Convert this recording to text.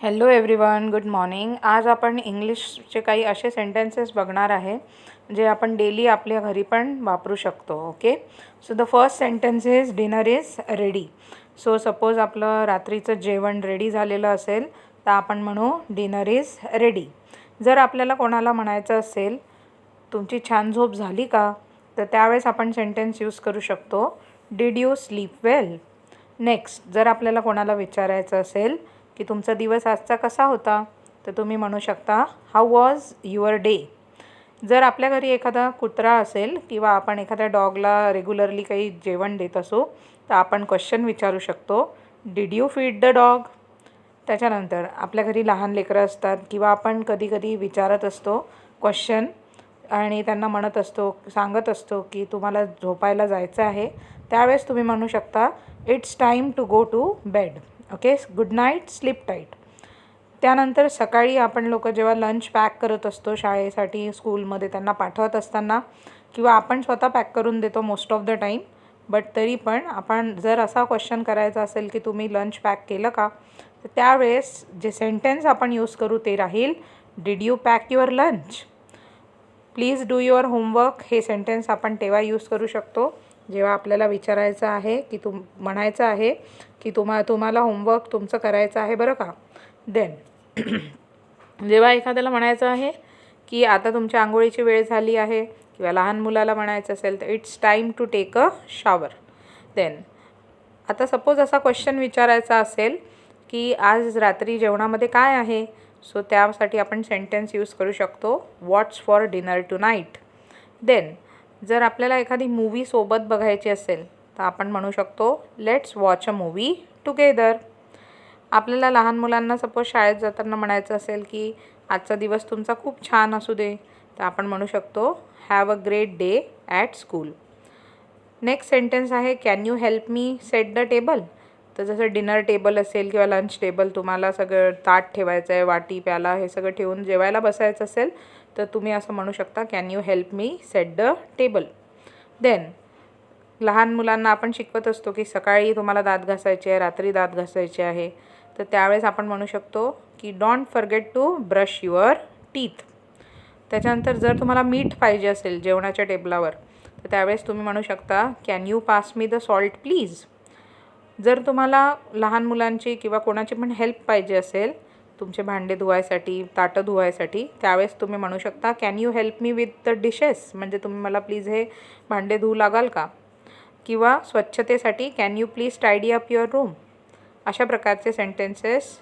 Hello everyone, good morning. आज आपण इंग्लिशचे काही असे सेंटेन्सेस बघणार आहे जे आपण डेली आपल्या घरी पण वापरू शकतो. Okay, so the first sentence is dinner is ready. So suppose आपलं रात्रीचं जेवण रेडी झालेलं असेल तर आपण म्हणू डिनर इज रेडी. जर आपल्याला कोणाला म्हणायचं असेल तुमची छान झोप झाली का, तर त्यावेळेस आपण सेंटेन्स यूज करू शकतो did you sleep well. Next, जर आपल्याला कोणाला विचारायचं असेल की तुमचा दिवस आजचा कसा होता, तर तुम्ही म्हणू शकता हाऊ वॉज युअर डे. जर आपल्या घरी एखादा कुत्रा असेल किंवा आपण एखाद्या डॉगला रेग्युलरली काही जेवण देत असू तर आपण क्वेश्चन विचारू शकतो did you feed the dog. त्याच्यानंतर आपल्या घरी लहान लेकरं असतात किंवा आपण कधी कधी विचारत असतो क्वेश्चन आणि त्यांना सांगत असतो की तुम्हाला झोपायला जायचं आहे, त्यावेळेस तुम्ही म्हणू शकता it's time to go to bed. Okay, good night, sleep tight. त्यानंतर सकाळी आपण लोक जेव्हा लंच पॅक करत असतो शाळेसाठी, स्कूलमध्ये त्यांना पाठवत असताना किंवा आपण स्वतः पॅक करून देतो most of the time, but तरी पण आपण जर असा क्वेश्चन करायचा असेल की तुम्ही लंच पॅक केलं का, तर त्यावेळेस जे सेंटेन्स आपण यूज करू ते राहील did you pack your lunch. Please do your homework हे सेंटेन्स आपण तेव्हा यूज करू शकतो जेव्हा आपल्याला विचारायचं आहे की म्हणायचं आहे की तुम्हाला होमवर्क तुमचं करायचं आहे बरं का. देन जेव्हा एखाद्याला म्हणायचं आहे की आता तुमच्या आंघोळीची वेळ झाली आहे किंवा लहान मुलाला म्हणायचं असेल तर it's time to take a shower. Then आता सपोज असा क्वेश्चन विचारायचा असेल की आज रात्री जेवणामध्ये काय आहे, सो त्यासाठी आपण सेंटेन्स यूज करू शकतो what's for dinner tonight. Then जर आपल्याला एखादी मूवी सोबत बघायची असेल तर आपण म्हणू शकतो let's watch a movie together. आपल्याला लहान मुलांना सपोज शाळेत जाताना म्हणायचं असेल की आजचा दिवस तुमचा खूप छान असू दे, तर आपण म्हणू शकतो have a great day at school. Next sentence आहे can you help me set the table. तर जसं डिनर टेबल असेल किंवा लंच टेबल, तुम्हाला सगळं ताट ठेवायचं आहे, वाटी प्याला हे सगळं ठेवून जेवायला बसायचं असेल तर तुम्ही असं म्हणू शकता can you help me set the table. Then लहान मुलांना आपण शिकवत असतो की सकाळी तुम्हाला दात घासायचे आहे, रात्री दात घासायचे आहे, तर त्यावेळेस आपण म्हणू शकतो की don't forget to brush your teeth. त्याच्यानंतर जर तुम्हाला मीठ पाहिजे असेल जेवणाच्या टेबलावर तर त्यावेळेस तुम्ही म्हणू शकता can you pass me the salt please. जर तुम्हाला लहान मुलांची किंवा कोणाची पण हेल्प पाहिजे असेल तुमचे भांडे धुवायसाठी, ताटं धुवायसाठी, त्यावेळेस तुम्ही म्हणू शकता can you help me with the dishes, म्हणजे तुम्ही मला प्लीज हे भांडे धुवू लागाल का. किंवा स्वच्छतेसाठी can you please tidy up your room. अशा प्रकारचे सेंटेन्सेस